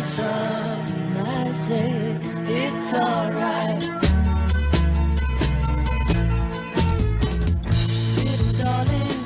something I say, it's alright. Little darling,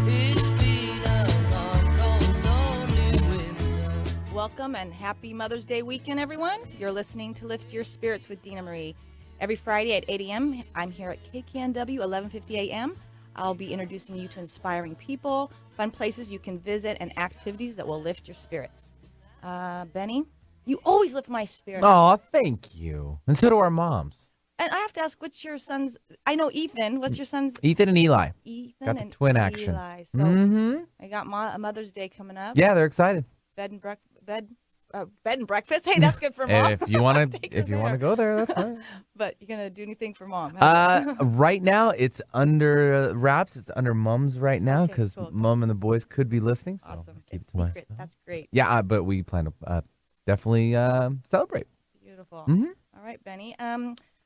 it's been a long, cold, lonely winter. Welcome and happy Mother's Day weekend, everyone. You're listening to Lift Your Spirits with Dina Marie. Every Friday at 8 a.m., I'm here at KKNW, 1150 a.m. I'll be introducing you to inspiring people, fun places you can visit, and activities that will lift your spirits. Benny, you always lift my spirits. Oh, thank you. And so do our moms. And I have to ask, what's your son's? I know Ethan. What's your son's? Ethan and Eli. Ethan Got the and twin Eli. action. So I got Mother's Day coming up. Yeah, they're excited. Bed and breakfast. Hey, that's good for mom. And if you want to go there, that's fine. But you're gonna do anything for mom? Right now it's under wraps. It's under mom's right now Okay, because cool. mom and the boys could be listening. So Awesome. keep It's it to secret. myself. That's great. Yeah, but we plan to definitely celebrate. Beautiful. Mhm. All right, Benny.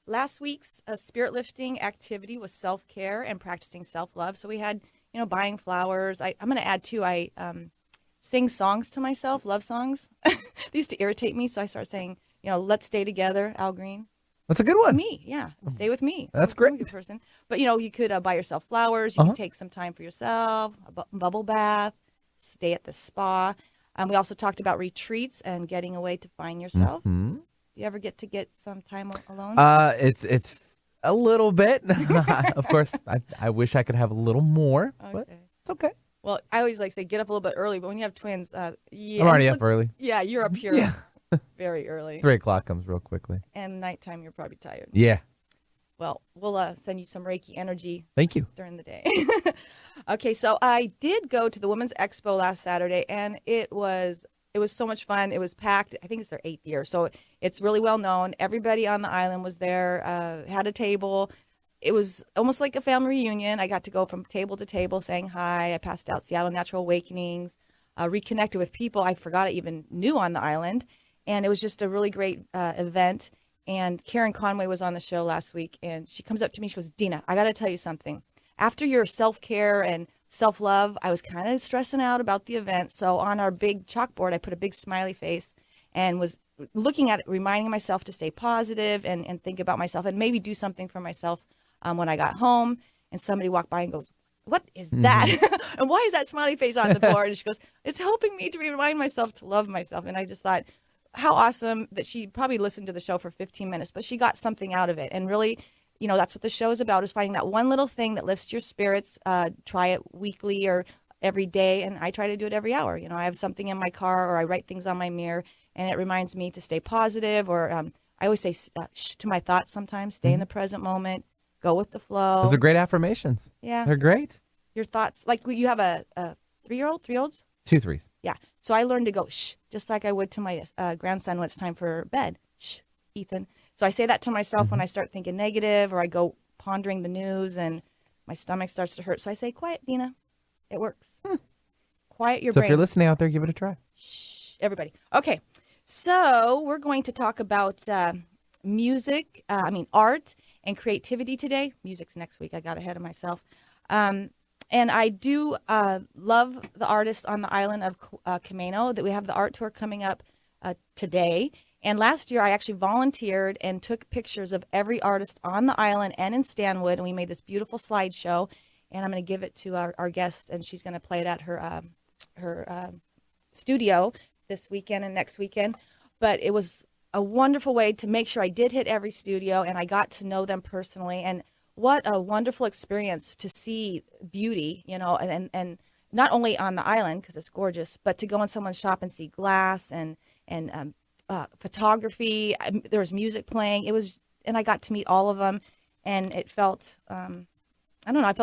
Last week's spirit lifting activity was self-care and practicing self-love. So we had, buying flowers. I'm going to add too. I sing songs to myself, love songs. They used to irritate me, so I started saying, "Let's stay together," Al Green. That's a good one. Me, yeah. Stay with me. That's I'm a good great. person. But, you could buy yourself flowers. You could take some time for yourself, a bubble bath, stay at the spa. We also talked about retreats and getting away to find yourself. Hmm. Do you ever get some time alone? It's a little bit. Of course, I wish I could have a little more, but Okay. it's okay. Well, I always say get up a little bit early, but when you have twins, yeah. I'm already up early. Yeah, you're up here Yeah. very early. 3 o'clock comes real quickly. And nighttime, you're probably tired. Yeah. Well, we'll send you some Reiki energy Thank you. during the day. Okay, so I did go to the Women's Expo last Saturday, and it was so much fun. It was packed. I think it's their 8th year, so it's really well known. Everybody on the island was there, had a table. It was almost like a family reunion. I got to go from table to table saying hi. I passed out Seattle Natural Awakenings, reconnected with people I forgot I even knew on the island, and it was just a really great event. And Karen Conway was on the show last week, and she comes up to me. She goes, "Dina, I got to tell you something. After your self-care and self-love, I was kind of stressing out about the event. So on our big chalkboard, I put a big smiley face and was looking at it, reminding myself to stay positive and think about myself and maybe do something for myself when I got home." And somebody walked by and goes, "What is that? And why is that smiley face on the board?" And she goes, "It's helping me to remind myself to love myself." And I just thought, how awesome that she probably listened to the show for 15 minutes, but she got something out of it. And really, that's what the show is about, is finding that one little thing that lifts your spirits. Try it weekly or every day. And I try to do it every hour. I have something in my car or I write things on my mirror and it reminds me to stay positive. Or I always say shh to my thoughts sometimes, stay in the present moment, go with the flow. Those are great affirmations. Yeah. They're great. Your thoughts, like you have a 3-year-old, 3-year-olds? 2 3s. Yeah. So I learned to go shh, just like I would to my grandson when it's time for bed. Shh, Ethan. So I say that to myself when I start thinking negative or I go pondering the news and my stomach starts to hurt. So I say, "Quiet, Dina." It works. Quiet your So brain. if you're listening out there, give it a try. Shh, everybody. Okay. So we're going to talk about art and creativity today. Music's next week. I got ahead of myself. And I do love the artists on the island of Camano. That we have the art tour coming up today. And last year, I actually volunteered and took pictures of every artist on the island and in Stanwood, and we made this beautiful slideshow. And I'm going to give it to our guest, and she's going to play it at her studio this weekend and next weekend. But it was a wonderful way to make sure I did hit every studio, and I got to know them personally. And what a wonderful experience to see beauty, and not only on the island because it's gorgeous, but to go in someone's shop and see glass and photography. There was music playing. And I got to meet all of them, and it felt, I don't know, I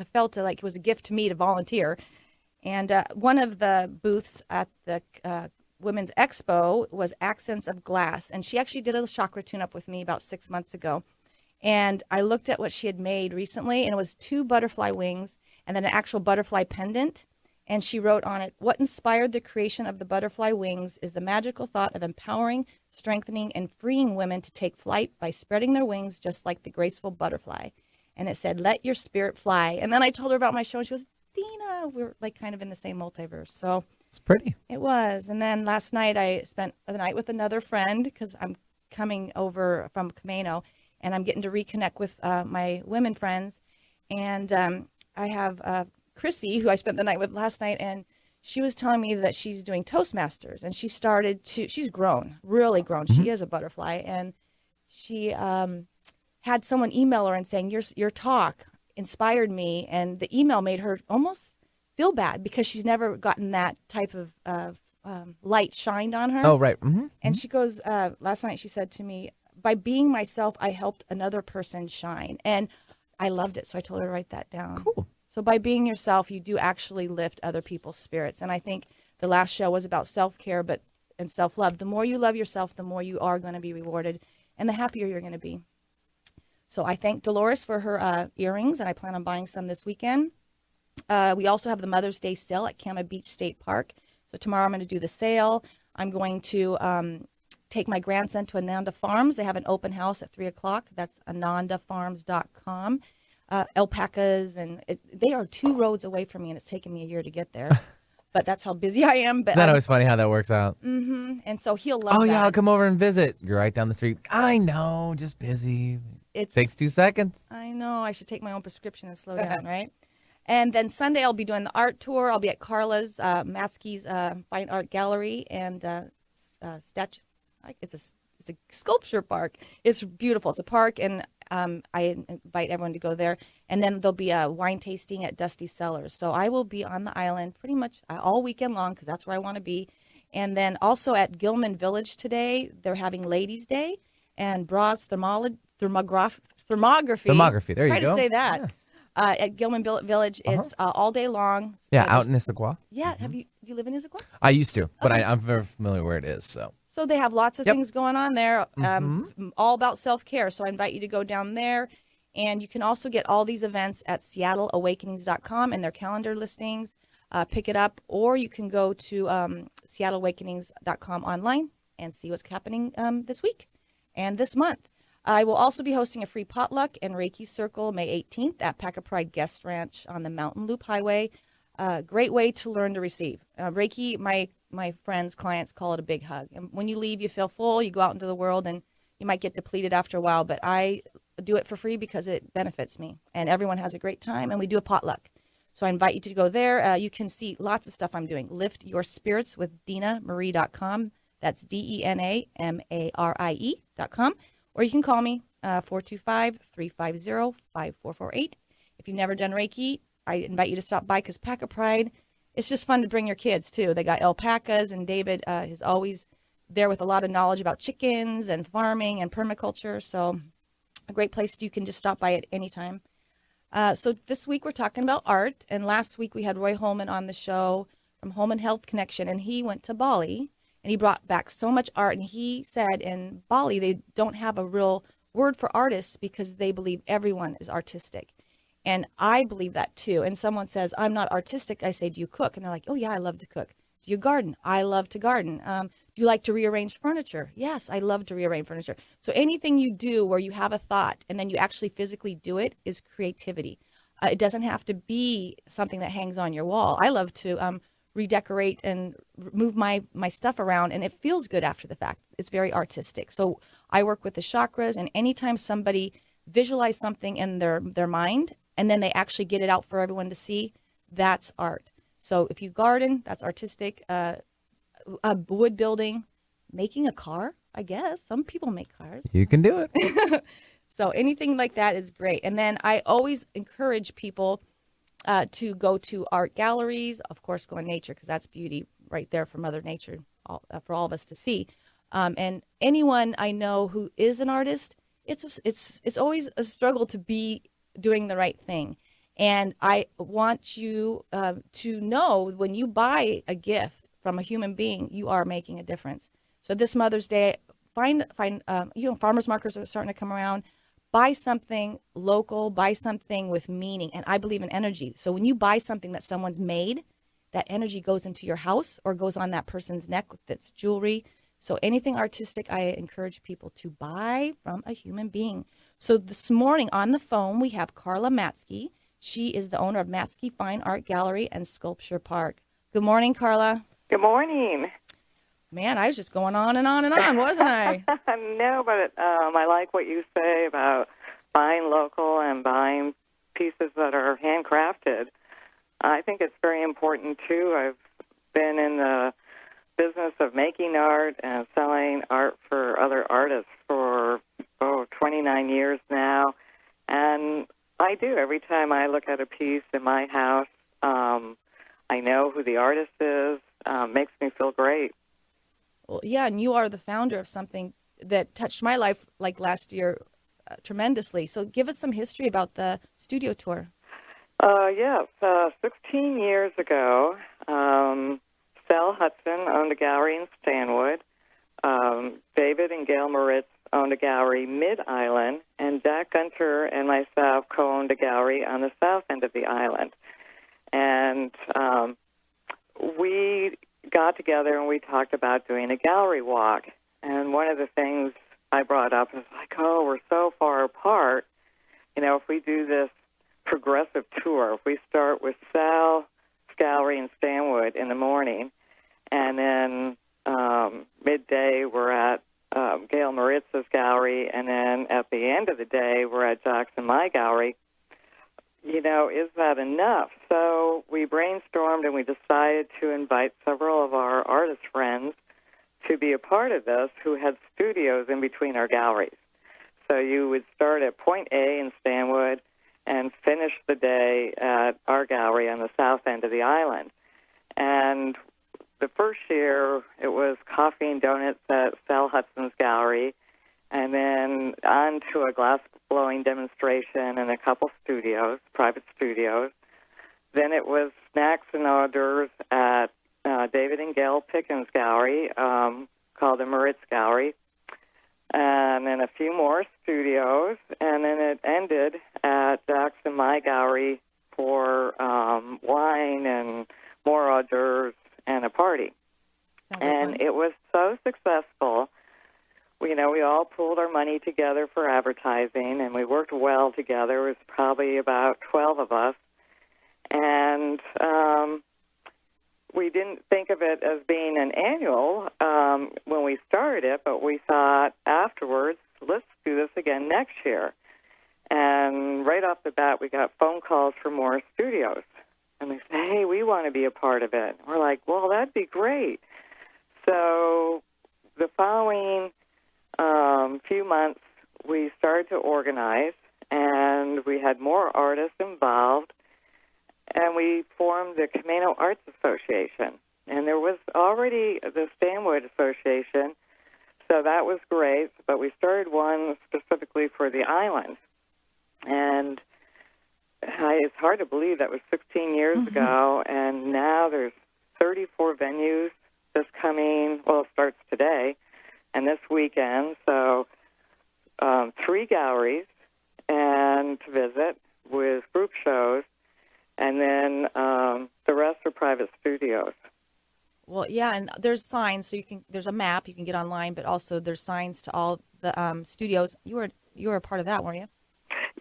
felt like it was a gift to me to volunteer. And one of the booths at the Women's Expo was Accents of Glass, and she actually did a chakra tune-up with me about 6 months ago. And I looked at what she had made recently, and it was 2 butterfly wings and then an actual butterfly pendant. And she wrote on it, "What inspired the creation of the butterfly wings is the magical thought of empowering, strengthening, and freeing women to take flight by spreading their wings just like the graceful butterfly." And it said, "Let your spirit fly." And then I told her about my show, and she goes, "Dina," we're like kind of in the same multiverse. So It's pretty. It was. And then last night I spent the night with another friend because I'm coming over from Camino and I'm getting to reconnect with my women friends. And I have Chrissy, who I spent the night with last night, and she was telling me that she's doing Toastmasters and she's grown, really grown. She is a butterfly. And she had someone email her and saying, your talk inspired me. And the email made her almost feel bad because she's never gotten that type of light shined on her. Oh, right. Mm-hmm. And she goes, last night she said to me, by being myself, I helped another person shine. And I loved it. So I told her to write that down. Cool. So by being yourself, you do actually lift other people's spirits. And I think the last show was about self-care and self-love. The more you love yourself, the more you are going to be rewarded and the happier you're going to be. So I thank Dolores for her earrings, and I plan on buying some this weekend. We also have the Mother's Day sale at Kama Beach State Park. So tomorrow I'm going to do the sale. I'm going to take my grandson to Ananda Farms. They have an open house at 3 o'clock. That's anandafarms.com. Alpacas, and they are 2 roads away from me, and it's taken me a year to get there. But that's how busy I am. But Isn't that always funny how that works out? Mm-hmm. And so he'll love Oh, that. yeah, I'll come over and visit. You're right down the street. I know, just busy. Takes 2 seconds. I know. I should take my own prescription and slow down, right? And then Sunday, I'll be doing the art tour. I'll be at Karla's, Matzke's Fine Art Gallery and statue. It's a sculpture park. It's beautiful. It's a park, and I invite everyone to go there. And then there'll be a wine tasting at Dusty Cellars. So I will be on the island pretty much all weekend long because that's where I want to be. And then also at Gilman Village today, they're having Ladies' Day and Bras Thermography. Thermography, there you Try go. to say that. Yeah. At Gilman Village, it's all day long. Yeah, out in Issaquah. Yeah, do you live in Issaquah? I used to, but I'm very familiar where it is. So they have lots of things going on there, all about self-care. So I invite you to go down there. And you can also get all these events at seattleawakenings.com and their calendar listings. Pick it up, or you can go to seattleawakenings.com online and see what's happening this week and this month. I will also be hosting a free potluck and Reiki Circle May 18th at Pack a Pride Guest Ranch on the Mountain Loop Highway. Great way to learn to receive. Reiki, my friends, clients call it a big hug. And when you leave, you feel full, you go out into the world, and you might get depleted after a while, but I do it for free because it benefits me. And everyone has a great time, and we do a potluck. So I invite you to go there. You can see lots of stuff I'm doing. Lift Your Spirits with DinaMarie.com. That's DENAMARIE.com. Or you can call me, 425-350-5448. If you've never done Reiki, I invite you to stop by because Pack a Pride, it's just fun to bring your kids, too. They got alpacas, and David is always there with a lot of knowledge about chickens and farming and permaculture. So a great place you can just stop by at any time. So this week we're talking about art. And last week we had Roy Holman on the show from Home and Health Connection, and he went to Bali. And he brought back so much art. And he said in Bali, they don't have a real word for artists because they believe everyone is artistic. And I believe that too. And someone says, I'm not artistic. I say, do you cook? And they're like, oh, yeah, I love to cook. Do you garden? I love to garden. Do you like to rearrange furniture? Yes, I love to rearrange furniture. So anything you do where you have a thought and then you actually physically do it is creativity. It doesn't have to be something that hangs on your wall. I love to redecorate and move my stuff around, and it feels good after the fact. It's very artistic. So I work with the chakras, and anytime somebody visualize something in their mind and then they actually get it out for everyone to see, that's art. So if you garden, that's artistic. Wood building, making a car, I guess. Some people make cars. you can do it. So anything like that is great. And then I always encourage people to go to art galleries, of course, go in nature because that's beauty right there for Mother Nature, for all of us to see. And anyone I know who is an artist, it's always a struggle to be doing the right thing. And I want you to know when you buy a gift from a human being, you are making a difference. So this Mother's Day, find farmers markets are starting to come around. Buy something local, buy something with meaning. And I believe in energy. So when you buy something that someone's made, that energy goes into your house or goes on that person's neck that's jewelry. So anything artistic, I encourage people to buy from a human being. So this morning on the phone, we have Karla Matzke. She is the owner of Matzke Fine Art Gallery and Sculpture Park. Good morning, Karla. Good morning. Man, I was just going on and on and on, wasn't I? No, but I like what you say about buying local and buying pieces that are handcrafted. I think it's very important, too. I've been in the business of making art and selling art for other artists for, 29 years now. And I do. Every time I look at a piece in my house, I know who the artist is. Makes me feel great. Well, yeah, and you are the founder of something that touched my life like last year tremendously. So give us some history about the studio tour. Yes, 16 years ago, Sal Hudson owned a gallery in Stanwood. David and Gail Moritz owned a gallery mid-island, and Jack Gunter and myself co-owned a gallery on the south end of the island. And we got together and we talked about doing a gallery walk. And one of the things I brought up is like, we're so far apart. If we do this progressive tour, if we start with Sal's gallery in Stanwood in the morning, and then midday we're at Gail Moritz's gallery, and then at the end of the day we're at Jack's and my gallery, is that enough? So we brainstormed and we decided to invite several of our artist friends to be a part of this who had studios in between our galleries. So you would start at point A in Stanwood and finish the day at our gallery on the south end of the island. And the first year, it was coffee and donuts at Sal Hudson's gallery, and then on to a glass-blowing demonstration and a couple studios, private studios. Then it was snacks and hors d'oeuvres at David and Gail Pickens' gallery, called the Moritz Gallery, and then a few more studios, and then it ended at Jack's and my gallery for wine and more hors d'oeuvres and a party. And it was so successful. We all pulled our money together for advertising, and we worked well together. It was probably about 12 of us. And we didn't think of it as being an annual when we started it, but we thought afterwards, let's do this again next year. And right off the bat, we got phone calls from more studios. And they said, hey, we want to be a part of it. We're like, well, that'd be great. So the following few months, we started to organize, and we had more artists involved, and we formed the Camino Arts Association. And there was already the Stanwood Association, so that was great, but we started one specifically for the island. And it's hard to believe that was 16 years ago, and now there's 34 venues it starts today and this weekend, so 3 galleries and to visit with group shows, and then the rest are private studios. Well, yeah, and there's signs, so there's a map you can get online, but also there's signs to all the studios. You were a part of that, weren't you?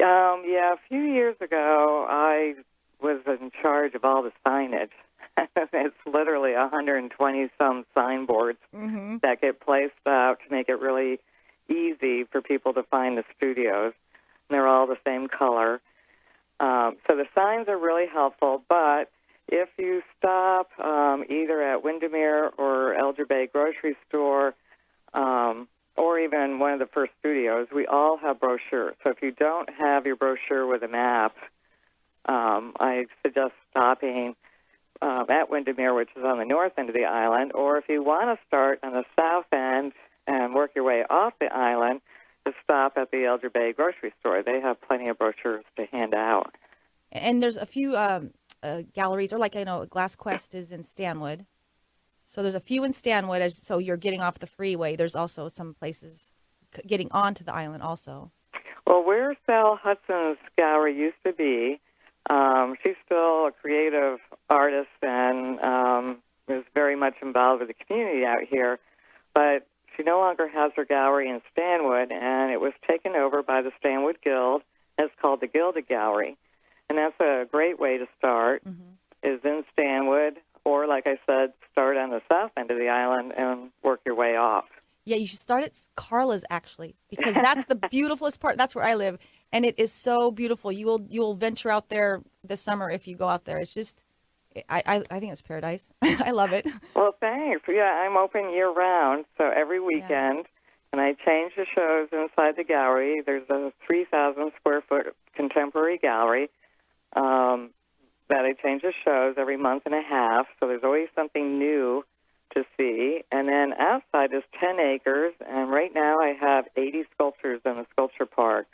Yeah, a few years ago, I was in charge of all the signage. It's literally 120-some signboards that get placed out to make it really easy for people to find the studios. And they're all the same color. So the signs are really helpful, but if you stop either at Windermere or Elder Bay Grocery Store or even one of the first studios, we all have brochures. So if you don't have your brochure with a map, I suggest stopping at Windermere, which is on the north end of the island, or if you want to start on the south end and work your way off the island, to stop at the Elder Bay Grocery Store. They have plenty of brochures to hand out. And there's a few galleries, or like I know Glass Quest is in Stanwood. So there's a few in Stanwood, so you're getting off the freeway. There's also some places getting onto the island also. Well, where Sal Hudson's gallery used to be, she's still a creative artist and is very much involved with the community out here, but she no longer has her gallery in Stanwood, and it was taken over by the Stanwood Guild. It's called the Gilded Gallery, and that's a great way to start, is in Stanwood or, like I said, start on the south end of the island and work your way off. Yeah, you should start at Karla's, actually, because that's the beautifulest part. That's where I live, and it is so beautiful. You will venture out there this summer if you go out there. It's just, I think it's paradise. I love it. Well, thanks. Yeah, I'm open year-round, so every weekend, and I change the shows inside the gallery. There's a 3,000-square-foot contemporary gallery that I change the shows every month and a half, so there's always something new to see. And then outside is 10 acres, and right now I have 80 sculptures in the sculpture park.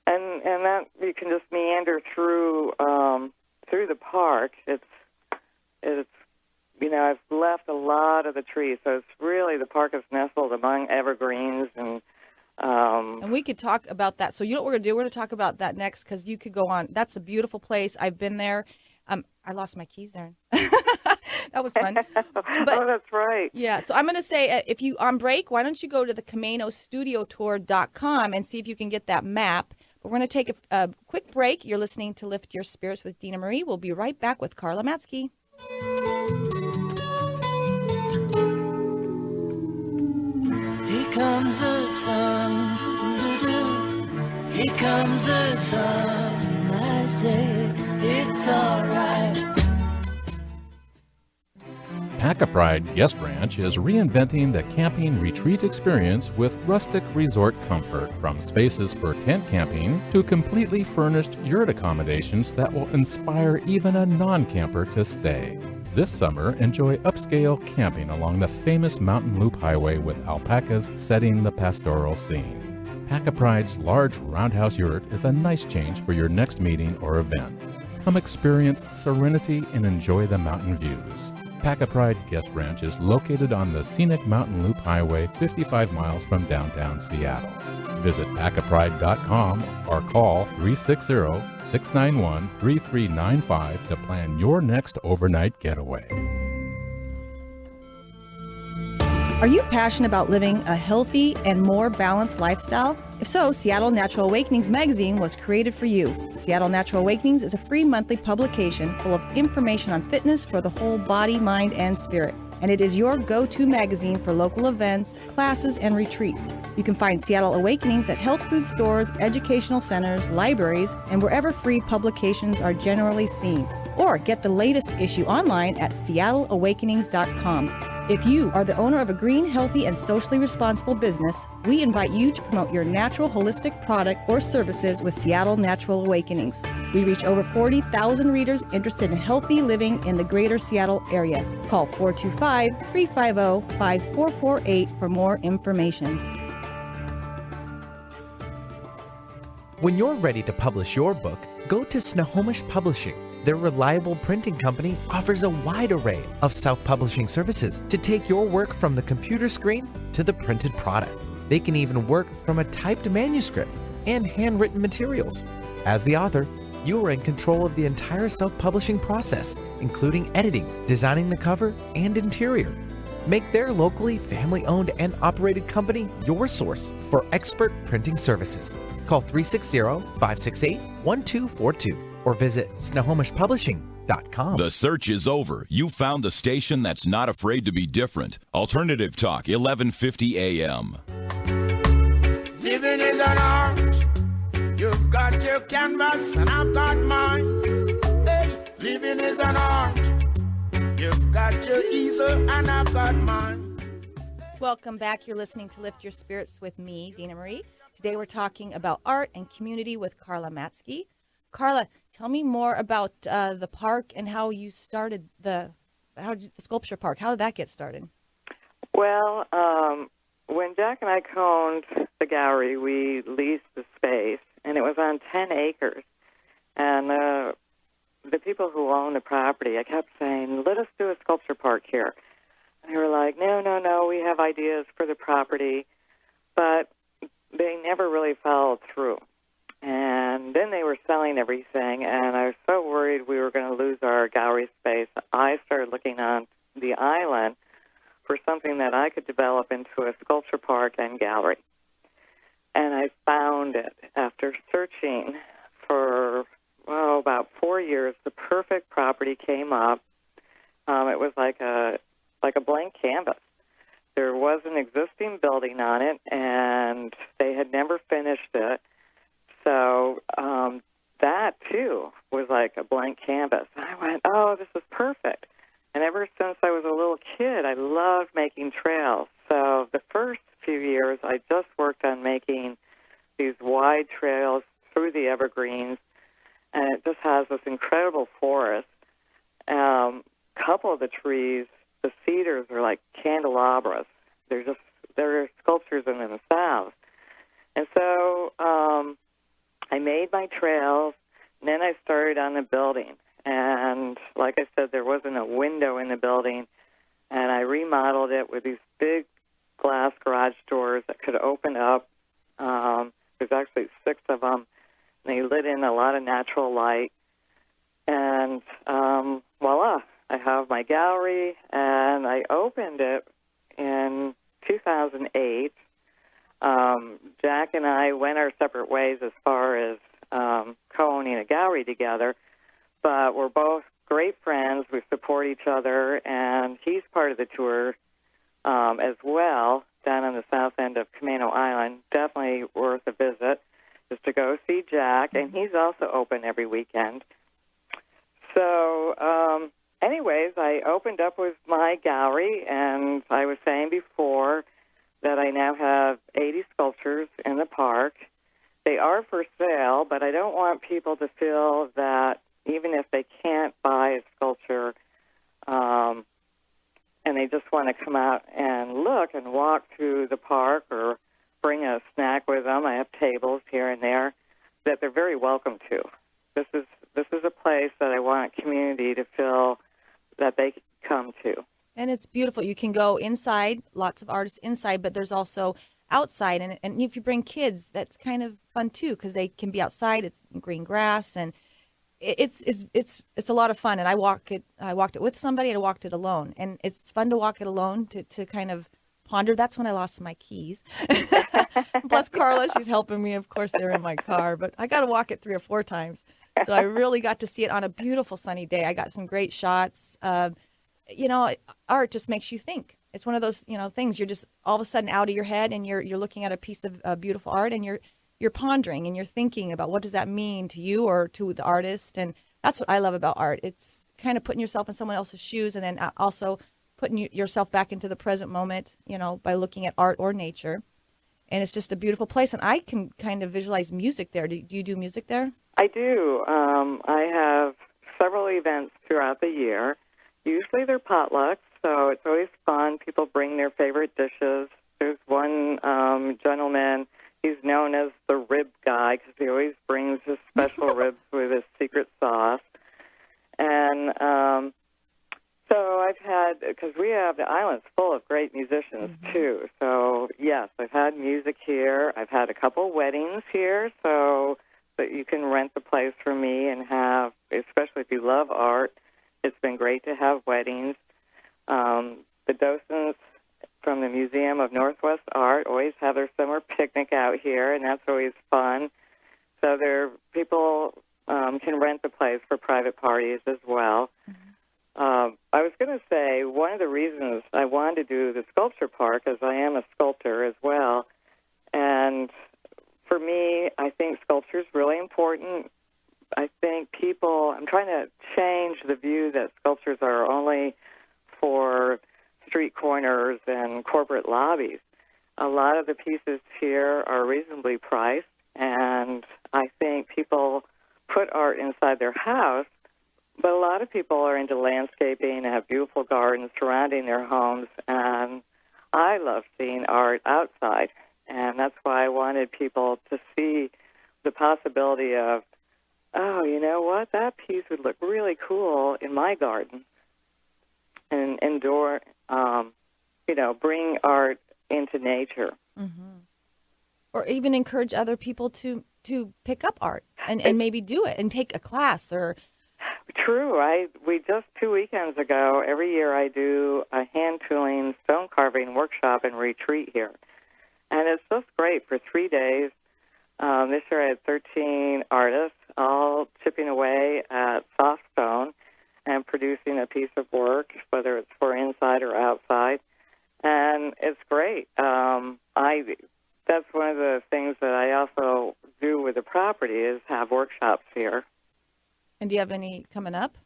And that you can just meander through the park. It's I've left a lot of the trees, so it's really, the park is nestled among evergreens and we could talk about that. So you know what we're going to do? We're going to talk about that next, because you could go on. That's a beautiful place. I've been there. I lost my keys there. That was fun. Oh, that's right. Yeah. So I'm going to say, if you on break, why don't you go to the CaminoStudioTour.com and see if you can get that map. But we're going to take a quick break. You're listening to Lift Your Spirits with Dina Marie. We'll be right back with Karla Matzke. Here comes the sun. Here comes the sun. I say it's alright. Pack-A-Pride Guest Ranch is reinventing the camping retreat experience with rustic resort comfort, from spaces for tent camping to completely furnished yurt accommodations that will inspire even a non-camper to stay. This summer, enjoy upscale camping along the famous Mountain Loop Highway with alpacas setting the pastoral scene. Pack-A-Pride's large roundhouse yurt is a nice change for your next meeting or event. Come experience serenity and enjoy the mountain views. Pack-A-Pride Guest Ranch is located on the scenic Mountain Loop Highway, 55 miles from downtown Seattle. Visit packapride.com or call 360-691-3395 to plan your next overnight getaway. Are you passionate about living a healthy and more balanced lifestyle? If so, Seattle Natural Awakenings magazine was created for you. Seattle Natural Awakenings is a free monthly publication full of information on fitness for the whole body, mind, and spirit. And it is your go-to magazine for local events, classes, and retreats. You can find Seattle Awakenings at health food stores, educational centers, libraries, and wherever free publications are generally seen. Or get the latest issue online at seattleawakenings.com. If you are the owner of a green, healthy, and socially responsible business, we invite you to promote your natural holistic product or services with Seattle Natural Awakenings. We reach over 40,000 readers interested in healthy living in the greater Seattle area. Call 425-350-5448 for more information. When you're ready to publish your book, go to Snohomish Publishing. Their reliable printing company offers a wide array of self-publishing services to take your work from the computer screen to the printed product. They can even work from a typed manuscript and handwritten materials. As the author, you are in control of the entire self-publishing process, including editing, designing the cover, and interior. Make their locally family-owned and operated company your source for expert printing services. Call 360-568-1242 or visit snohomishpublishing.com. The search is over. You found the station that's not afraid to be different. Alternative Talk, 1150 AM. Living is an art. You've got your canvas and I've got mine. Hey, living is an art. You've got your easel and I've got mine. Welcome back. You're listening to Lift Your Spirits with me, Dina Marie. Today we're talking about art and community with Karla Matzke. Karla, tell me more about the park and how you started the sculpture park. How did that get started? Well, when Jack and I owned the gallery, we leased the space, and it was on 10 acres. And the people who own the property, I kept saying, let us do a sculpture park here. And they were like, no, we have ideas for the property. But they never really followed through. And then they were selling everything, and I was so worried we were going to lose our gallery space. I started looking on the island for something that I could develop into a sculpture park and gallery. And I found it after searching for, about 4 years. The perfect property came up. it was like a blank canvas. There was an existing building on it, and they had never finished it. So that, too, was like a blank canvas. I went, oh, this is perfect. And ever since I was a little kid, I loved making trails. So the first few years, I just worked on making these wide trails through the evergreens, and it just has this incredible forest. Couple of the trees, the cedars are like candelabras. They're sculptures in themselves. And so I made my trails, and then I started on the building. And like I said, there wasn't a window in the building, and I remodeled it with these big glass garage doors that could open up. There's actually 6 of them, and they let in a lot of natural light. And voila, I have my gallery, and I opened it in 2008. Jack and I went our separate ways as far as co-owning a gallery together, but we're both great friends. We support each other, and he's part of the tour as well down on the south end of Camano Island. Definitely worth a visit just to go see Jack, and he's also open every weekend. So anyways, I opened up with my gallery, and I was saying before that I now have 80 sculptures in the park. They are for sale, but I don't want people to feel that even if they can't buy a sculpture and they just want to come out and look and walk through the park or bring a snack with them, I have tables here and there, that they're very welcome to. This is a place that I want community to feel that they come to. And it's beautiful. You can go inside, lots of artists inside, but there's also outside. And if you bring kids, that's kind of fun too, because they can be outside. It's green grass, and it's a lot of fun. And I walked it with somebody, and I walked it alone. And it's fun to walk it alone to kind of ponder. That's when I lost my keys. Plus Karla, she's helping me. Of course, they're in my car, but I got to walk it 3 or 4 times. So I really got to see it on a beautiful sunny day. I got some great shots. Art just makes you think. It's one of those, things you're just all of a sudden out of your head, and you're looking at a piece of beautiful art, and you're pondering and you're thinking about what does that mean to you or to the artist. And that's what I love about art. It's kind of putting yourself in someone else's shoes, and then also putting yourself back into the present moment, by looking at art or nature. And it's just a beautiful place. And I can kind of visualize music there. Do you do music there? I do. I have several events throughout the year. Usually they're potlucks, so it's always fun. People bring their favorite dishes. There's one gentleman, he's known as the rib guy because he always brings his special ribs with his secret sauce. And so I've had, because the island's full of great musicians too. So yes, I've had music here. I've had a couple weddings here, so that you can rent the place for me and have, especially if you love art, it's been great to have weddings. The docents from the Museum of Northwest Art always have their summer picnic out here, and that's always fun. So people can rent the place for private parties as well. I was going to say, one of the reasons I wanted to do the sculpture park is I am a sculptor as well. And for me, I think sculpture is really important. I think I'm trying to change the view that sculptures are only for street corners and corporate lobbies. A lot of the pieces here are reasonably priced, and I think people put art inside their house, but a lot of people are into landscaping and have beautiful gardens surrounding their homes, and I love seeing art outside, and that's why I wanted people to see the possibility of, oh, you know what, that piece would look really cool in my garden, and bring art into nature. Mm-hmm. Or even encourage other people to pick up art and maybe do it and take a class or... True. We just 2 weekends ago, every year I do a hand tooling stone carving workshop and retreat here. And it's just great for 3 days. This year I had 13 artists all chipping away at soft stone and producing a piece of work, whether it's for inside or outside, and it's great. That's one of the things that I also do with the property is have workshops here. And do you have any coming up?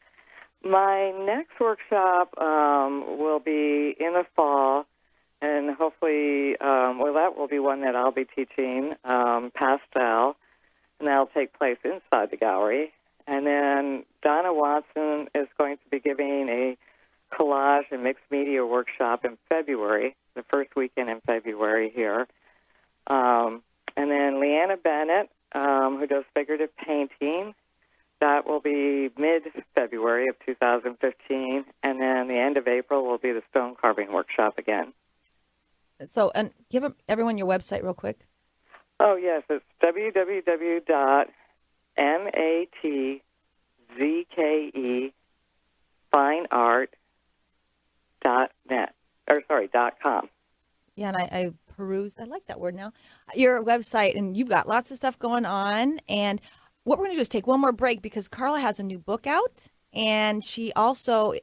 My next workshop will be in the fall, and hopefully, that will be one that I'll be teaching, pastel, and that'll take place inside the gallery. And then Donna Watson is going to be giving a collage and mixed media workshop in February, the first weekend in February here. And then Leanna Bennett, who does figurative painting, that will be mid-February of 2015. And then the end of April will be the stone carving workshop again. So, and give everyone your website real quick. Oh, yes, it's www.matzkefineart.com. Yeah, and I perused. I like that word now. Your website, and you've got lots of stuff going on. And what we're going to do is take one more break because Karla has a new book out, and she also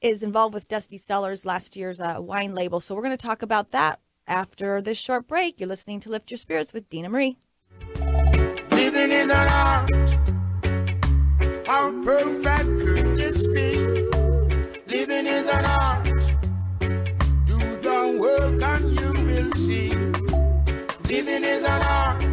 is involved with Dusty Sellers, last year's wine label. So we're going to talk about that after this short break. You're listening to Lift Your Spirits with Dina Marie. Living in an art, how perfect could this be? Living is an art, do the work and you will see. Living is an art.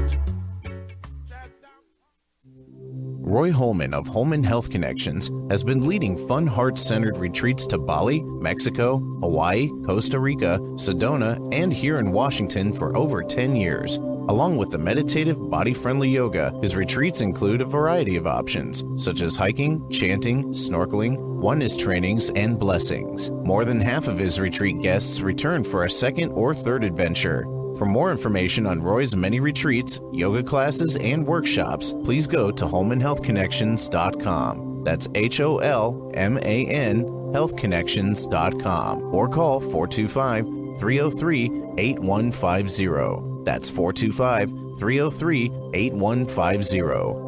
Roy Holman of Holman Health Connections has been leading fun, heart-centered retreats to Bali, Mexico, Hawaii, Costa Rica, Sedona, and here in Washington for over 10 years. Along with the meditative, body-friendly yoga, his retreats include a variety of options, such as hiking, chanting, snorkeling, oneness trainings, and blessings. More than half of his retreat guests return for a second or third adventure. For more information on Roy's many retreats, yoga classes, and workshops, please go to holmanhealthconnections.com. That's HOLMAN healthconnections.com or call 425-303-8150. That's 425-303-8150.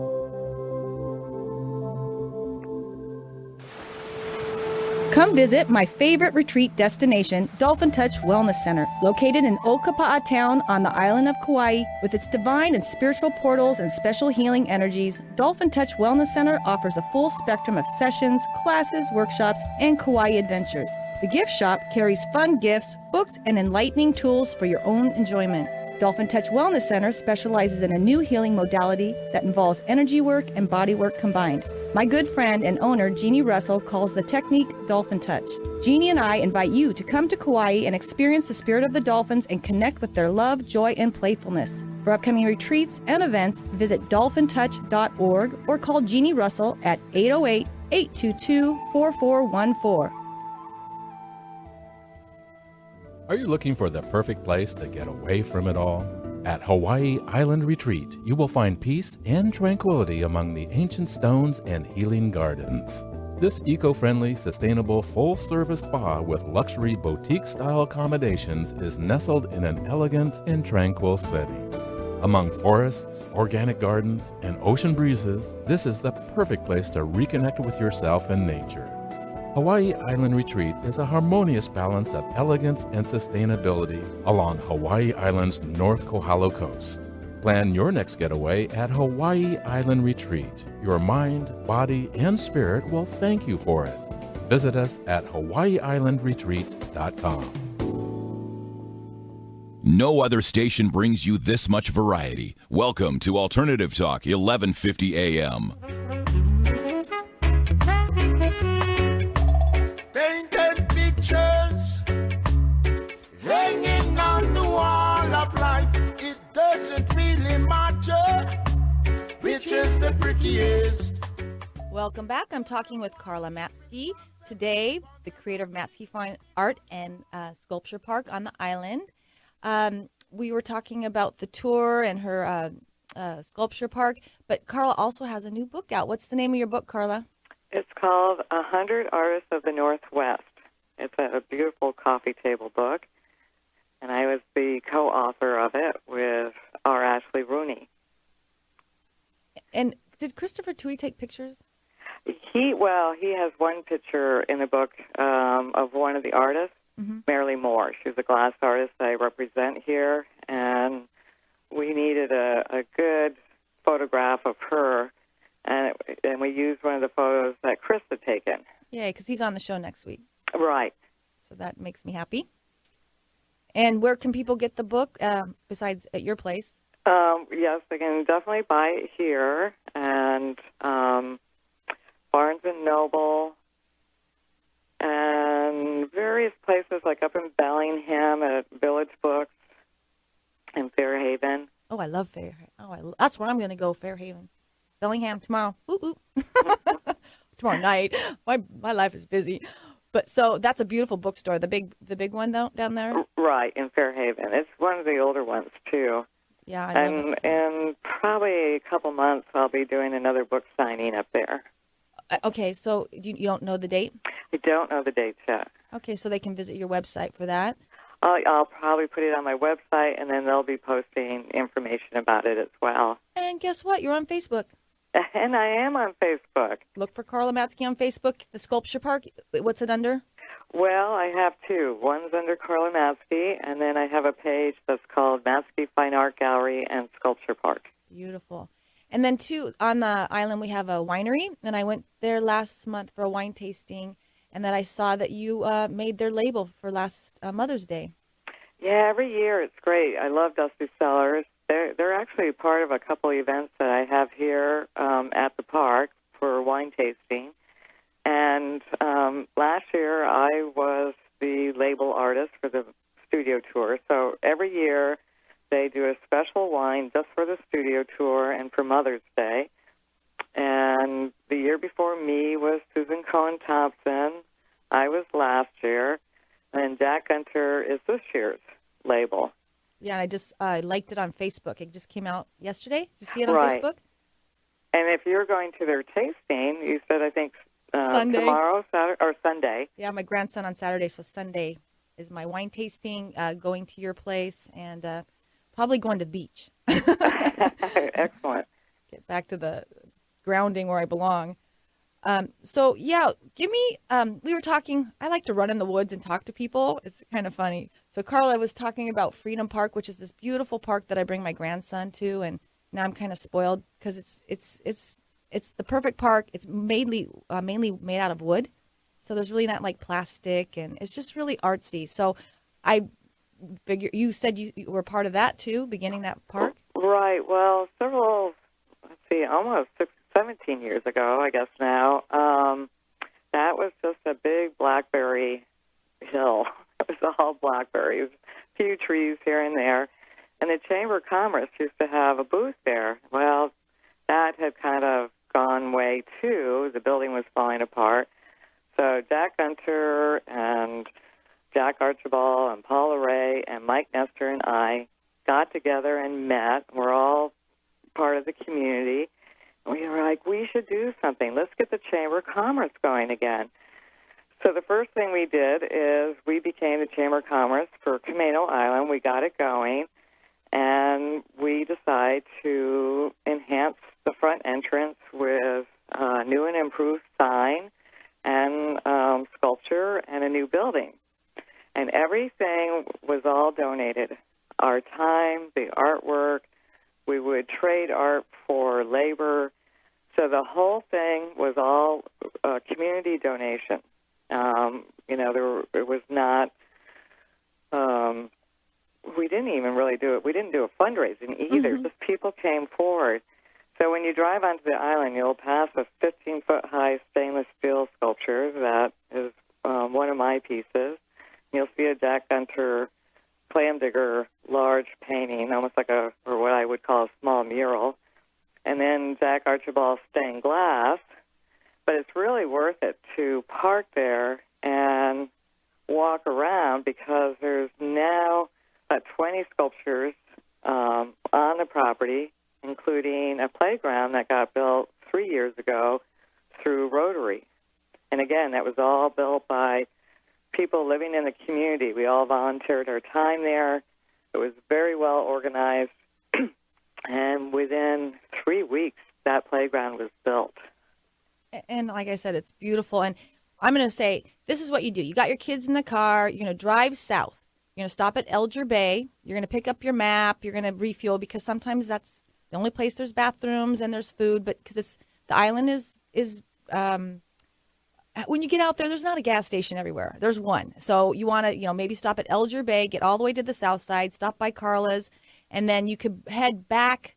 Come visit my favorite retreat destination, Dolphin Touch Wellness Center, located in Okapa'a Town on the island of Kauai. With its divine and spiritual portals and special healing energies, Dolphin Touch Wellness Center offers a full spectrum of sessions, classes, workshops, and Kauai adventures. The gift shop carries fun gifts, books, and enlightening tools for your own enjoyment. Dolphin Touch Wellness Center specializes in a new healing modality that involves energy work and body work combined. My good friend and owner, Jeannie Russell, calls the technique Dolphin Touch. Jeannie and I invite you to come to Kauai and experience the spirit of the dolphins and connect with their love, joy, and playfulness. For upcoming retreats and events, visit dolphintouch.org or call Jeannie Russell at 808-822-4414. Are you looking for the perfect place to get away from it all? At Hawaii Island Retreat, you will find peace and tranquility among the ancient stones and healing gardens. This eco-friendly, sustainable, full-service spa with luxury boutique-style accommodations is nestled in an elegant and tranquil setting. Among forests, organic gardens, and ocean breezes, this is the perfect place to reconnect with yourself and nature. Hawaii Island Retreat is a harmonious balance of elegance and sustainability along Hawaii Island's North Kohala coast. Plan your next getaway at Hawaii Island Retreat. Your mind, body, and spirit will thank you for it. Visit us at hawaiiislandretreat.com. No other station brings you this much variety. Welcome to Alternative Talk, 1150 AM. Painted pictures hanging on the wall of life. It doesn't really matter which is the prettiest. Welcome back. I'm talking with Karla Matzke today, the creator of Matzke Fine Art and Sculpture Park on the island. We were talking about the tour and her sculpture park, but Karla also has a new book out. What's the name of your book, Karla? It's called 100 Artists of the Northwest. It's a beautiful coffee table book, and I was the co-author of it with R. Ashley Rooney. And did Christopher Tui take pictures? He has one picture in the book of one of the artists, Marilee Moore. She's a glass artist I represent here, and we needed a good photograph of her, and we used one of the photos that Chris had taken. Yay, because he's on the show next week. Right. So that makes me happy. And where can people get the book besides at your place? Yes, they can definitely buy it here, and Barnes & Noble, and various places like up in Bellingham at Village Books and Fairhaven. Oh, I love Fairhaven. That's where I'm going to go, Fairhaven. Bellingham tomorrow. Ooh, ooh. Tomorrow night. My life is busy. But so that's a beautiful bookstore. The big one down there? Right, in Fairhaven. It's one of the older ones, too. Yeah, I love it. In probably a couple months, I'll be doing another book signing up there. Okay, so you don't know the date? I don't know the dates yet. Okay, so they can visit your website for that? I'll probably put it on my website, and then they'll be posting information about it as well. And guess what? You're on Facebook. And I am on Facebook. Look for Karla Matzke on Facebook. The Sculpture Park, what's it under? Well, I have two. One's under Karla Matzke, and then I have a page that's called Matzke Fine Art Gallery and Sculpture Park. Beautiful. And then, too, on the island we have a winery, and I went there last month for a wine tasting, and then I saw that you made their label for last Mother's Day. Yeah, every year it's great. I love Dusty Cellars. They're actually part of a couple events that I have here at the park for wine tasting. And last year I was the label artist for the studio tour. So every year they do a special wine just for the studio tour and for Mother's Day. And the year before me was Susan Cohen Thompson. I was last year. And Jack Gunter is this year's label. Yeah, and I liked it on Facebook. It just came out yesterday. Did you see it on Right. Facebook? And if you're going to their tasting, you said, I think, Sunday. tomorrow, Saturday, or Sunday. Yeah, my grandson on Saturday, so Sunday is my wine tasting, going to your place, and probably going to the beach. Excellent. Get back to the grounding where I belong. So, yeah, give me, we were talking, I like to run in the woods and talk to people. It's kind of funny. So, Karla was talking about Freedom Park, which is this beautiful park that I bring my grandson to, and now I'm kind of spoiled because it's the perfect park. It's mainly made out of wood, so there's really not like plastic, and it's just really artsy. So, I figure you said you were part of that too, beginning that park. Right. Well, almost 17 years ago, I guess now, that was just a big blackberry hill. It was all blackberries, a few trees here and there. And the Chamber of Commerce used to have a booth there. Well, that had kind of gone way too. The building was falling apart. So Jack Gunter and Jack Archibald and Paula Ray and Mike Nestor and I got together and met. We're all part of the community. We were like, we should do something. Let's get the Chamber of Commerce going again. So the first thing we did is we became the Chamber of Commerce for Camino Island. We got it going, and we decided to enhance the front entrance with a new and improved sign and sculpture and a new building. And everything was all donated. Our time, the artwork, we would trade art for labor. So the whole thing was all community donation. It was not, we didn't even really do it. We didn't do a fundraising either. Mm-hmm. Just people came forward. So when you drive onto the island, you'll pass a 15-foot-high stainless steel sculpture. That is one of my pieces. You'll see a Jack Gunter clam digger large painting, almost like or what I would call a small mural. And then Jack Archibald stained glass. But it's really worth it to park there and walk around because there's now about 20 sculptures on the property, including a playground that got built 3 years ago through Rotary. And again, that was all built by people living in the community. We all volunteered our time there. It was very well organized. And within 3 weeks, that playground was built. And like I said, it's beautiful. And I'm going to say, this is what you do. You got your kids in the car. You're going to drive south. You're going to stop at Elger Bay. You're going to pick up your map. You're going to refuel because sometimes that's the only place there's bathrooms and there's food. But because the island is when you get out there, there's not a gas station everywhere. There's one. So you want to, maybe stop at Elger Bay, get all the way to the south side, stop by Karla's, and then you could head back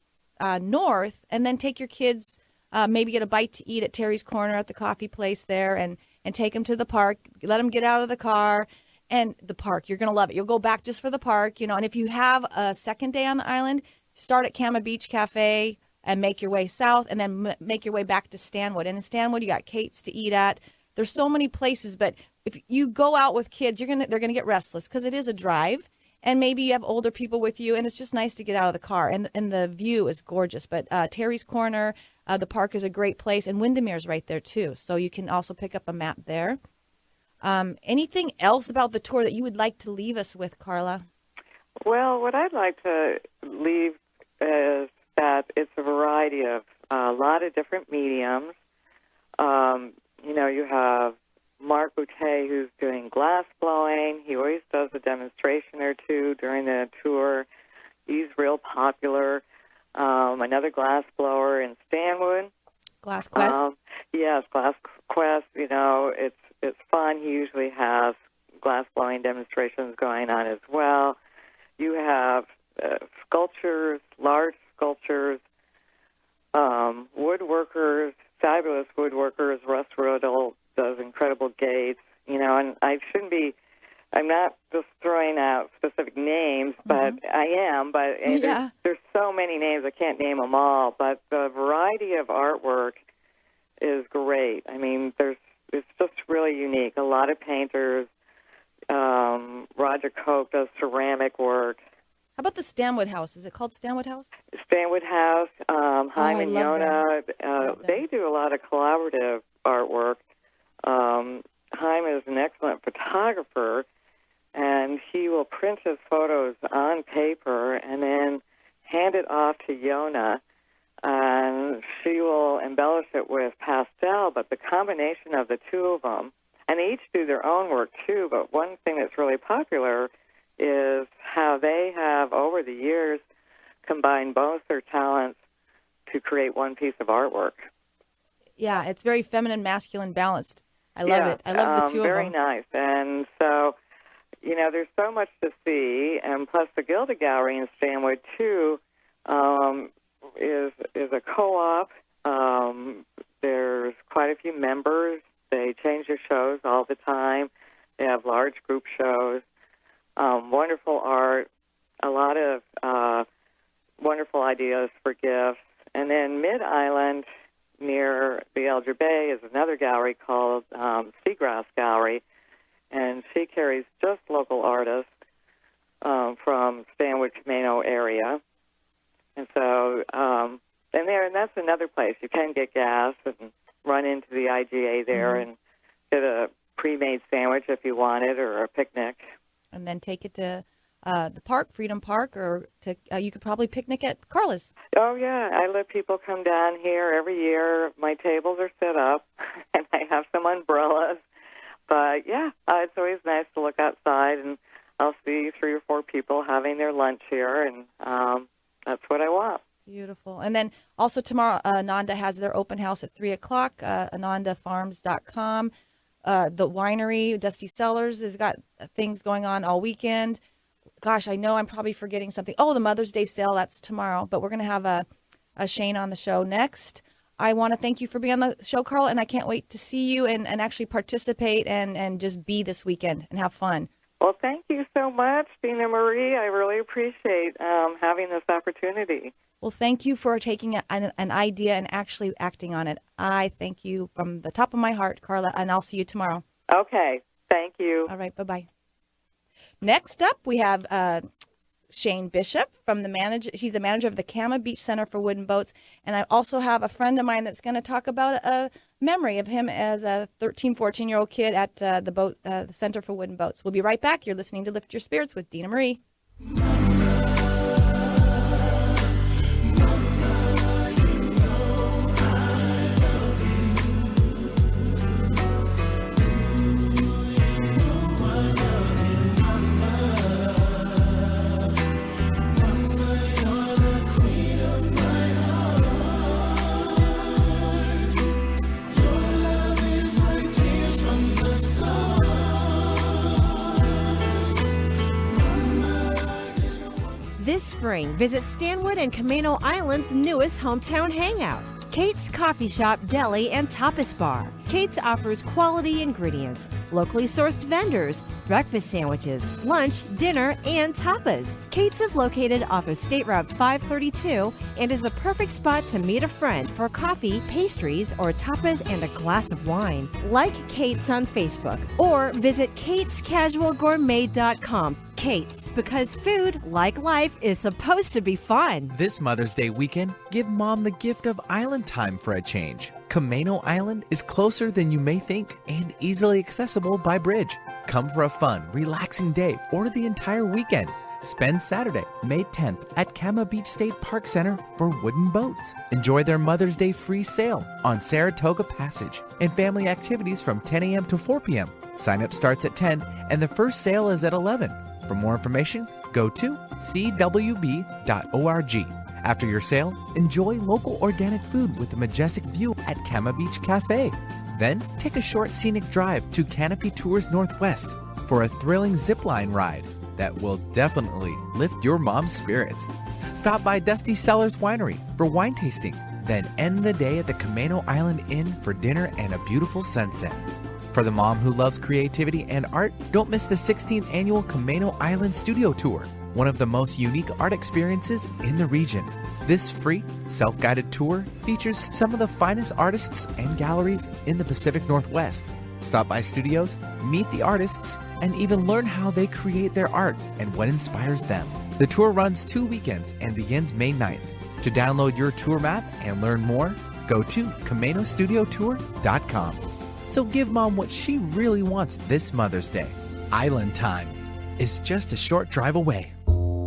north and then take your kids, maybe get a bite to eat at Terry's Corner at the coffee place there and take them to the park, let them get out of the car. And the park, you're going to love it. You'll go back just for the park, and if you have a second day on the island, start at Kama Beach Cafe and make your way south and then make your way back to Stanwood. And in Stanwood, you got Kate's to eat at. There's so many places, but if you go out with kids, they're going to get restless because it is a drive. And maybe you have older people with you, and it's just nice to get out of the car. And the view is gorgeous. But Terry's Corner, the park is a great place, and Windermere's right there too. So you can also pick up a map there. Anything else about the tour that you would like to leave us with, Karla? Well, what I'd like to leave is that it's a variety of a lot of different mediums. You have Mark Boutte, who's doing glass blowing. He always does a demonstration or two during the tour. He's real popular. Another glass blower in Stanwood. Glass Quest? Yes, Glass Quest. It's fun. He usually has glass blowing demonstrations going on as well. You have sculptures, large sculptures, woodworkers, fabulous woodworkers. Russ Riddle does incredible gates, and I'm not just throwing out specific names, but I am, but there's so many names, I can't name them all, but the variety of artwork is great. I mean, it's just really unique. A lot of painters. Roger Koch does ceramic work. How about the Stanwood House? Is it called Stanwood House? Stanwood House, Haim and Yona, they do a lot of collaborative artwork. Haim is an excellent photographer, and he will print his photos on paper and then hand it off to Yona, and she will embellish it with pastel, but the combination of the two of them, and they each do their own work too, but one thing that's really popular is how they have, over the years, combined both their talents to create one piece of artwork. Yeah, it's very feminine, masculine balanced. I love it. I love the two of them. Very nice. And so, there's so much to see, and plus the Gilda Gallery in Stanwood, too, is a co-op. There's quite a few members. They change their shows all the time. They have large group shows, wonderful art, a lot of wonderful ideas for gifts. And then Mid-Island, near the Elger Bay, is another gallery called Seagrass Gallery, and she carries just local artists from Stanwood, Camino area. And so, and that's another place. You can get gas and run into the IGA there and get a pre-made sandwich if you want it, or a picnic. And then take it to the park, Freedom Park, or you could probably picnic at Karla's. Oh, yeah. I let people come down here every year. My tables are set up, and I have some umbrellas. But, yeah, it's always nice to look outside, and I'll see 3 or 4 people having their lunch here, and that's what I want. Beautiful. And then also tomorrow, Ananda has their open house at 3 o'clock, anandafarms.com. The winery, Dusty Cellars, has got things going on all weekend. Gosh, I know I'm probably forgetting something. Oh, the Mother's Day sale, that's tomorrow. But we're going to have a Shane on the show next. I want to thank you for being on the show, Karla, and I can't wait to see you and actually participate and just be this weekend and have fun. Well, thank you so much, Dina Marie. I really appreciate having this opportunity. Well, thank you for taking an idea and actually acting on it. I thank you from the top of my heart, Karla, and I'll see you tomorrow. Okay. Thank you. All right. Bye-bye. Next up, we have Shane Bishop from she's the manager of the Kama Beach Center for Wooden Boats. And I also have a friend of mine that's going to talk about a memory of him as a 13, 14-year-old kid at the Center for Wooden Boats. We'll be right back. You're listening to Lift Your Spirits with Dina Marie. spring, visit Stanwood and Camano Island's newest hometown hangout, Kate's Coffee Shop, Deli, and Tapas Bar. Kate's offers quality ingredients, locally sourced vendors, breakfast sandwiches, lunch, dinner, and tapas. Kate's is located off of State Route 532 and is a perfect spot to meet a friend for coffee, pastries, or tapas and a glass of wine. Like Kate's on Facebook or visit katescasualgourmet.com. Kate's, because food, like life, is supposed to be fun. This Mother's Day weekend, give Mom the gift of island time for a change. Camano Island is closer than you may think and easily accessible by bridge. Come for a fun, relaxing day or the entire weekend. Spend Saturday, May 10th at Kama Beach State Park Center for wooden boats. Enjoy their Mother's Day free sail on Saratoga Passage and family activities from 10 a.m. to 4 p.m. Sign up starts at 10 and the first sail is at 11. For more information, go to cwb.org. After your sail, enjoy local organic food with a majestic view at Kama Beach Cafe. Then, take a short scenic drive to Canopy Tours Northwest for a thrilling zipline ride that will definitely lift your mom's spirits. Stop by Dusty Cellars Winery for wine tasting, then end the day at the Camano Island Inn for dinner and a beautiful sunset. For the mom who loves creativity and art, don't miss the 16th annual Camano Island Studio Tour, one of the most unique art experiences in the region. This free, self-guided tour features some of the finest artists and galleries in the Pacific Northwest. Stop by studios, meet the artists, and even learn how they create their art and what inspires them. The tour runs 2 weekends and begins May 9th. To download your tour map and learn more, go to CamanoStudioTour.com. So give Mom what she really wants this Mother's Day. Island time is just a short drive away.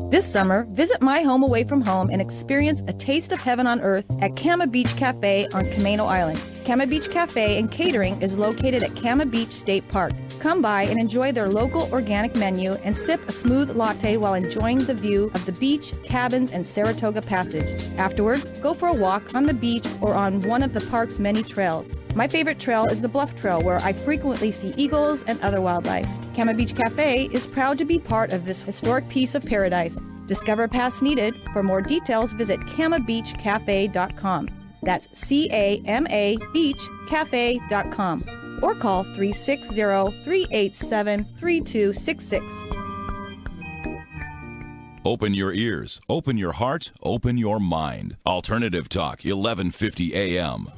This summer, visit my home away from home and experience a taste of heaven on earth at Kama Beach Cafe on Camano Island. Kama Beach Cafe and Catering is located at Kama Beach State Park. Come by and enjoy their local organic menu and sip a smooth latte while enjoying the view of the beach, cabins, and Saratoga Passage. Afterwards, go for a walk on the beach or on one of the park's many trails. My favorite trail is the Bluff Trail, where I frequently see eagles and other wildlife. Kama Beach Cafe is proud to be part of this historic piece of paradise. Discover pass needed. For more details, visit kamabeachcafe.com. That's CAMA beachcafe.com. Or call 360-387-3266. Open your ears, open your heart, open your mind. Alternative Talk, 1150 AM.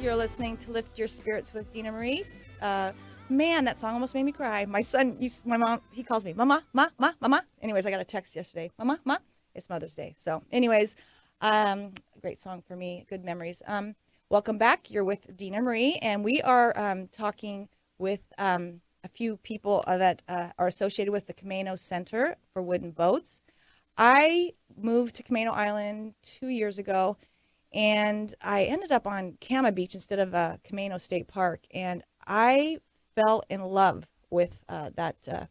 You're listening to Lift Your Spirits with Dina Maurice. Man, that song almost made me cry. My son, my mom, he calls me Mama, Mama. Anyways, I got a text yesterday. Mama. It's Mother's Day. So anyways, great song for me. Good memories. Welcome back. You're with Dina Marie, and we are talking with a few people that are associated with the Camano Center for Wooden Boats. I moved to Camano Island 2 years ago, and I ended up on Kama Beach instead of Camano State Park, and I fell in love with that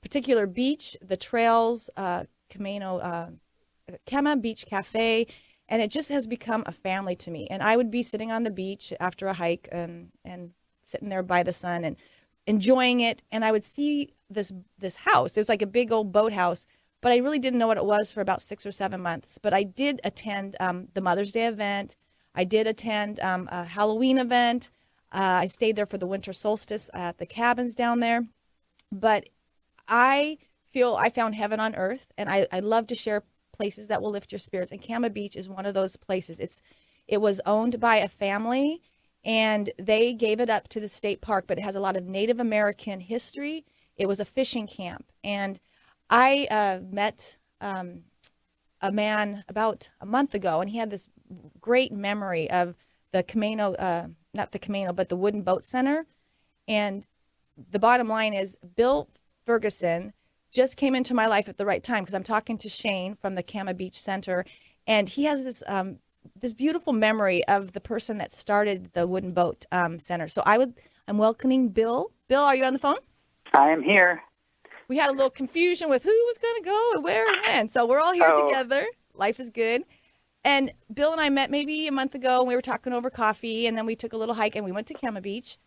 particular beach, the trails, Kama Beach Cafe, and it just has become a family to me. And I would be sitting on the beach after a hike and sitting there by the sun and enjoying it, and I would see this house. It was like a big old boathouse, but I really didn't know what it was for about 6 or 7 months. But I did attend the Mother's Day event. I did attend a Halloween event. I stayed there for the winter solstice at the cabins down there. But I feel I found heaven on earth, and I love to share places that will lift your spirits. And Kama Beach is one of those places. It was owned by a family, and they gave it up to the state park, but it has a lot of Native American history. It was a fishing camp, and I met a man about a month ago, and he had this great memory of the Camano, not the Camano, but the Wooden Boat Center. And the bottom line is Bill Ferguson just came into my life at the right time, because I'm talking to Shane from the Kama Beach Center, and he has this beautiful memory of the person that started the Wooden Boat Center. So I'm welcoming Bill. Bill, are you on the phone? I am here. we had a little confusion with who was going to go and where and when. So we're all here together. Life is good. And Bill and I met maybe a month ago, and we were talking over coffee, and then we took a little hike, and we went to Kama Beach.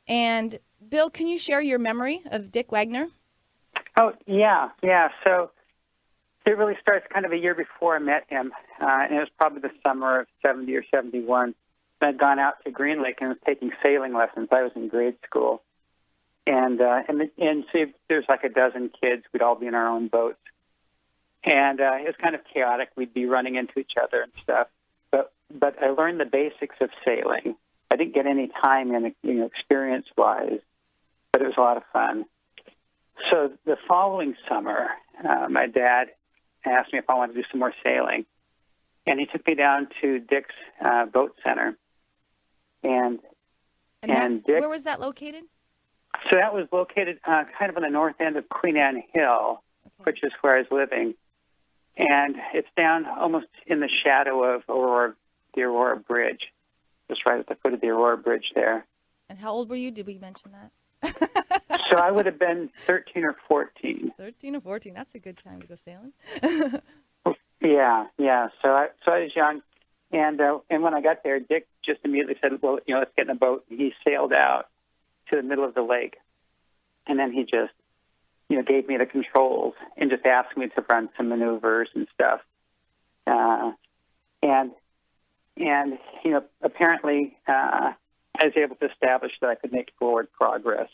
And Bill, can you share your memory of Dick Wagner? Oh, yeah. So it really starts kind of a year before I met him, and it was probably the summer of 70 or 71. I'd gone out to Green Lake and was taking sailing lessons. I was in grade school. And so there's like a dozen kids. We'd all be in our own boats. And it was kind of chaotic. We'd be running into each other and stuff. But I learned the basics of sailing. I didn't get any time in, experience-wise, but it was a lot of fun. So the following summer, my dad asked me if I wanted to do some more sailing. And he took me down to Dick's Boat Center. And Dick, where was that located? So that was located kind of on the north end of Queen Anne Hill, which is where I was living. And it's down almost in the shadow of the Aurora Bridge, just right at the foot of the Aurora Bridge there. And how old were you? Did we mention that? So I would have been 13 or 14. 13 or 14. That's a good time to go sailing. Yeah. So I was young. And when I got there, Dick just immediately said, well, let's get in a boat. And he sailed out to the middle of the lake. And then he just, gave me the controls and just asked me to run some maneuvers and stuff. Apparently I was able to establish that I could make forward progress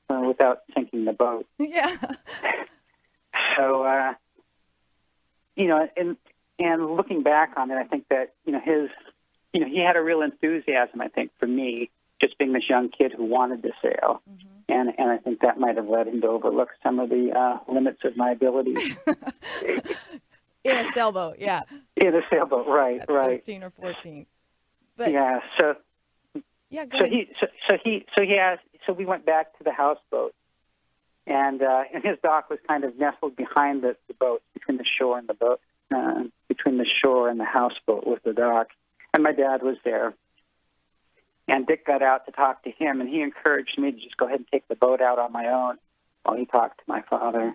without sinking the boat. Yeah. So, and looking back on it, I think that, he had a real enthusiasm, I think, for me, just being this young kid who wanted to sail. Mm-hmm. And I think that might have led him to overlook some of the limits of my abilities. In a sailboat, yeah. In a sailboat, right. 13 or 14. But yeah, so yeah, go ahead. So we went back to the houseboat, and his dock was kind of nestled behind the boat, between the shore and the boat, between the shore and the houseboat was the dock, and my dad was there. And Dick got out to talk to him, and he encouraged me to just go ahead and take the boat out on my own while he talked to my father.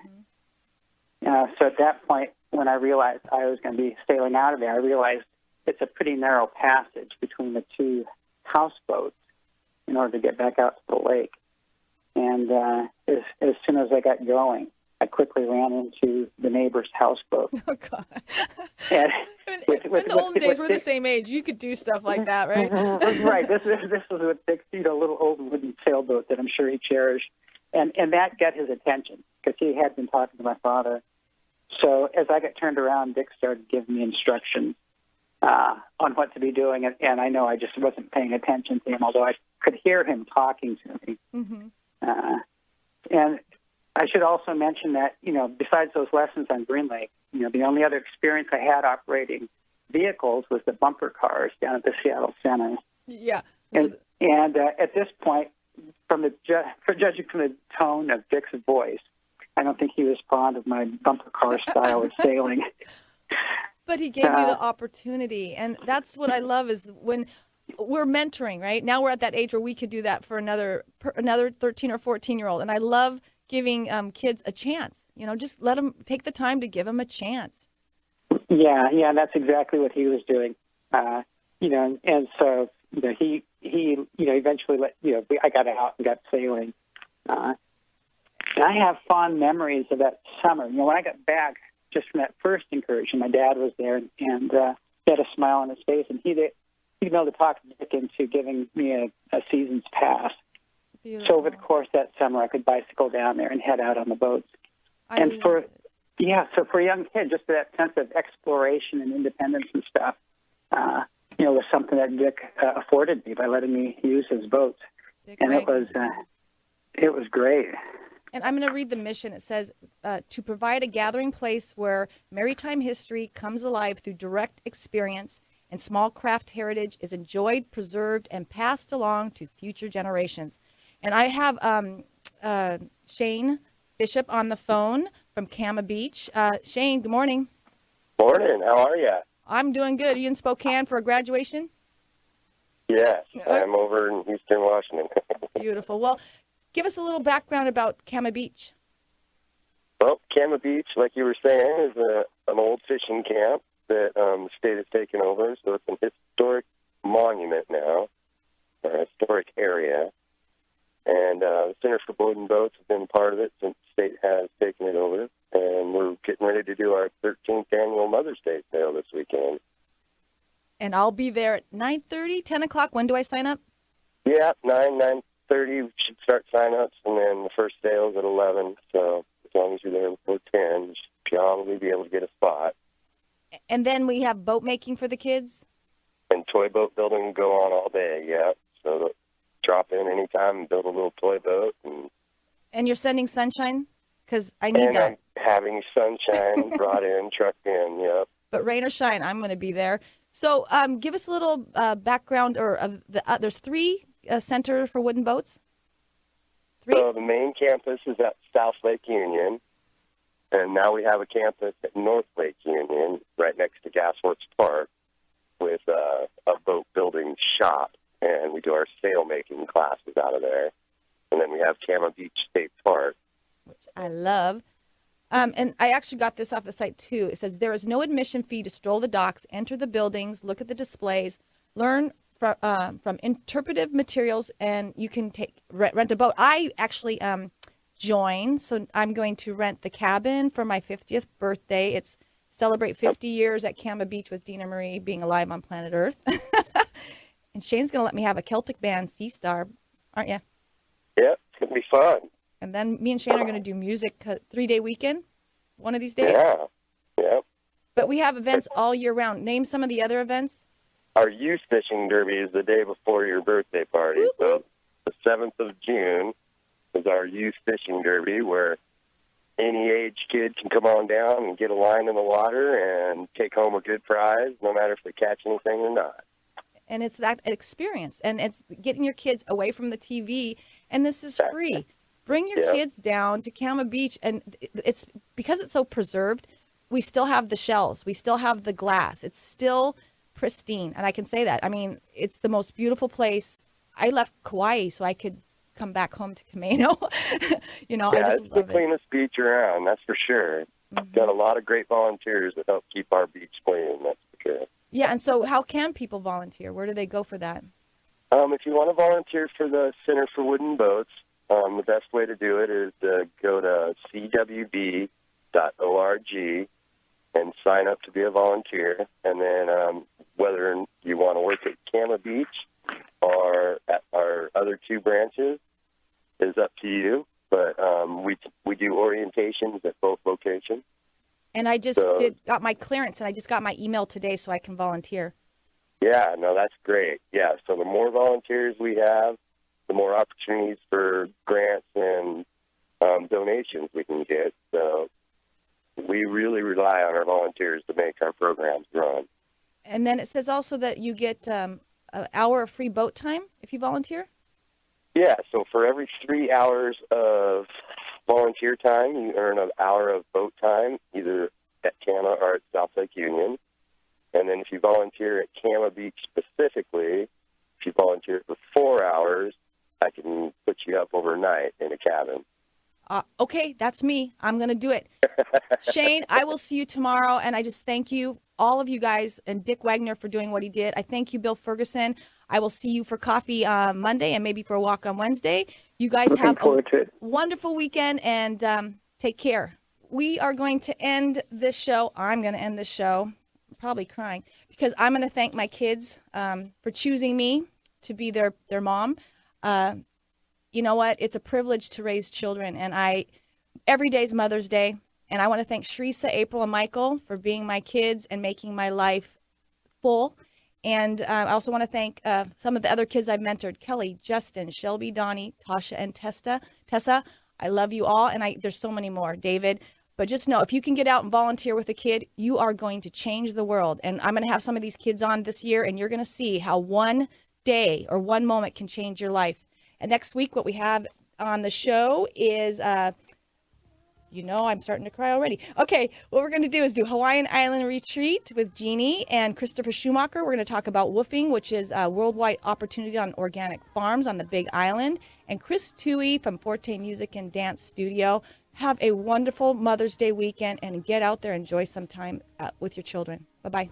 Mm-hmm. So at that point, when I realized I was going to be sailing out of there, I realized it's a pretty narrow passage between the two houseboats in order to get back out to the lake. And as soon as I got going, I quickly ran into the neighbor's houseboat. Oh, God. And in the olden days, we're the same age. You could do stuff like that, right? Right. This was with Dick's, little old wooden sailboat that I'm sure he cherished. And that got his attention because he had been talking to my father. So as I got turned around, Dick started giving me instructions on what to be doing. And I know I just wasn't paying attention to him, although I could hear him talking to me. Mm-hmm. And I should also mention that, besides those lessons on Green Lake, the only other experience I had operating vehicles was the bumper cars down at the Seattle Center. Yeah. And at this point, judging from the tone of Dick's voice, I don't think he was fond of my bumper car style of sailing. But he gave you the opportunity, and that's what I love is when we're mentoring, right? Now we're at that age where we could do that for another 13 or 14-year-old, and I love giving kids a chance. Just let them take the time to give them a chance. Yeah, that's exactly what he was doing. And so he eventually I got out and got sailing. And I have fond memories of that summer. When I got back just from that first incursion, my dad was there, and he had a smile on his face, and he'd been able to talk Dick into giving me a season's pass. Beautiful. So over the course of that summer, I could bicycle down there and head out on the boats. So for a young kid, just that sense of exploration and independence and stuff, was something that Dick afforded me by letting me use his boats. And it was great. And I'm going to read the mission. It says, to provide a gathering place where maritime history comes alive through direct experience and small craft heritage is enjoyed, preserved, and passed along to future generations. And I have Shane Bishop on the phone from Kama Beach. Shane, good morning. Morning. How are you? I'm doing good. Are you in Spokane for a graduation? Yes, I'm over in Houston, Washington. Beautiful. Well, give us a little background about Kama Beach. Well, Kama Beach, like you were saying, is an old fishing camp that the state has taken over. So it's an historic monument now, or a historic area. And the Center for Wooden Boats has been part of it since the state has taken it over. And we're getting ready to do our 13th annual Mother's Day sale this weekend. And I'll be there at 9:30, 10 o'clock. When do I sign up? Yeah, 9:30 we should start sign-ups, and then the first sale's at 11. So as long as you're there before 10, you should probably be able to get a spot. And then we have boat making for the kids? And toy boat building will go on all day, yeah. So they'll drop in anytime and build a little toy boat. And you're sending sunshine? Because I need that. I'm having sunshine brought in, trucked in, yep. But rain or shine, I'm going to be there. So give us a little background, or there's 3 Center for Wooden Boats? 3? So the main campus is at South Lake Union, and now we have a campus at North Lake Union, right next to Gasworks Park, with a boat building shop, and we do our sail-making classes out of there. And then we have Kama Beach State Park, which I love. And I actually got this off the site, too. It says, there is no admission fee to stroll the docks, enter the buildings, look at the displays, learn from interpretive materials, and you can rent a boat. I actually joined, so I'm going to rent the cabin for my 50th birthday. It's celebrate 50 years at Kama Beach with Dina Marie being alive on planet Earth. And Shane's going to let me have a Celtic band, Sea Star, aren't you? Yep, it's going to be fun. And then me and Shane are going to do music 3-day weekend one of these days. Yeah. But we have events all year round. Name some of the other events. Our youth fishing derby is the day before your birthday party. So the 7th of June is our youth fishing derby, where any age kid can come on down and get a line in the water and take home a good prize, no matter if they catch anything or not. And it's that experience. And it's getting your kids away from the TV. And this is free. Bring your kids down to Kama Beach, and it's because it's so preserved. We still have the shells. We still have the glass. It's still pristine, and I can say that. I mean, it's the most beautiful place. I left Kauai so I could come back home to Camino. I just it's love the cleanest beach around, that's for sure. Mm-hmm. Got a lot of great volunteers that help keep our beach clean, that's for sure. Yeah, and so how can people volunteer? Where do they go for that? If you want to volunteer for the Center for Wooden Boats, the best way to do it is to go to cwb.org and sign up to be a volunteer. And then whether you want to work at Kama Beach or at our other 2 branches is up to you. But we do orientations at both locations. And I just got my clearance, and I just got my email today so I can volunteer. Yeah, no, that's great. Yeah, so the more volunteers we have, the more opportunities for grants and donations we can get. So we really rely on our volunteers to make our programs run. And then it says also that you get an hour of free boat time if you volunteer? Yeah, so for every 3 hours of volunteer time, you earn an hour of boat time, either at Kama or at South Lake Union. And then if you volunteer at Kama Beach specifically, if you volunteer for 4 hours, I can put you up overnight in a cabin. Okay, that's me. I'm going to do it. Shane, I will see you tomorrow, and I just thank you, all of you guys, and Dick Wagner for doing what he did. I thank you, Bill Ferguson. I will see you for coffee Monday and maybe for a walk on Wednesday. You guys have a wonderful weekend, and take care. We are going to end this show. I'm going to end this show. I'm probably crying because I'm going to thank my kids for choosing me to be their mom. You know what? It's a privilege to raise children, and every day is Mother's Day, and I want to thank Shrisa, April, and Michael for being my kids and making my life full. And I also want to thank some of the other kids I've mentored: Kelly, Justin, Shelby, Donnie, Tasha, and Tessa. I love you all, and there's so many more, David. But just know, if you can get out and volunteer with a kid, you are going to change the world. And I'm going to have some of these kids on this year, and you're going to see how one day or one moment can change your life. And next week, what we have on the show is You know, I'm starting to cry already. Okay, what we're going to do is do Hawaiian Island Retreat with Jeannie and Christopher Schumacher. We're going to talk about woofing, which is a worldwide opportunity on organic farms on the Big Island. And Chris Tui from Forte Music and Dance Studio. Have a wonderful Mother's Day weekend and get out there, enjoy some time with your children. Bye-bye.